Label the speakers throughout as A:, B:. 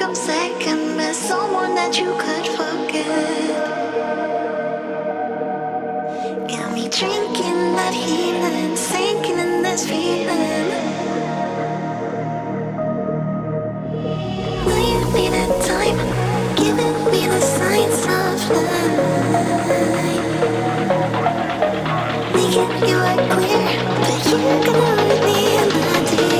A: I'm second best, someone that you could forget. Got me drinking that healing, sinking in this feeling. Will you be that time, giving me the signs of life? Making you are clear, but you're gonna leave me in the deep.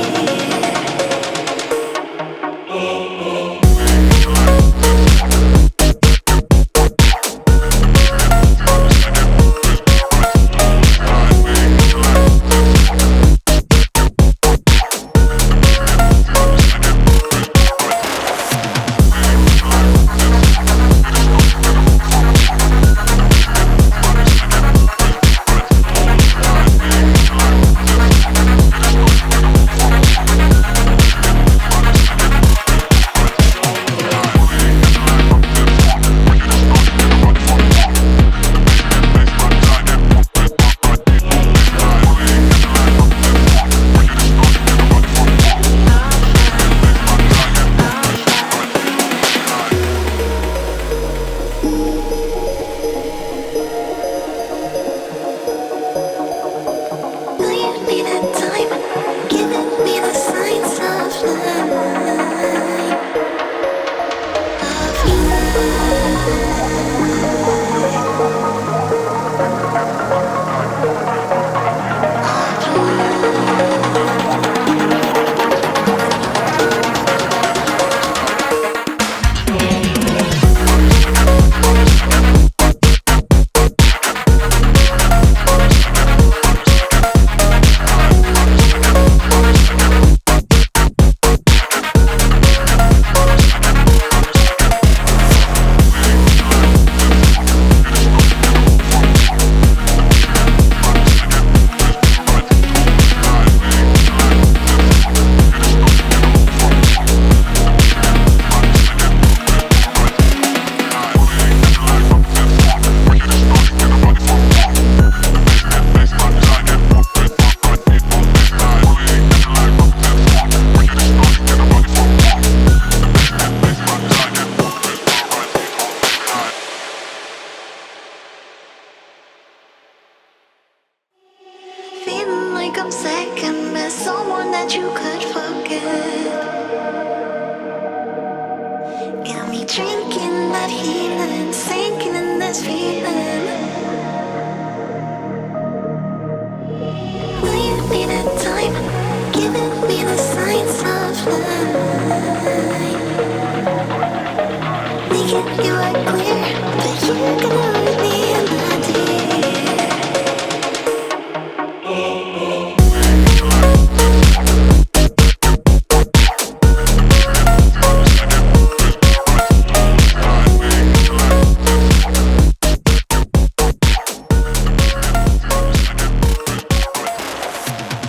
A: Feeling like I'm second best, someone that you could forget. Got me drinking that healing, sinking in this feeling. Will you be that time, giving me the signs of life? Making you are clear, but you're gonna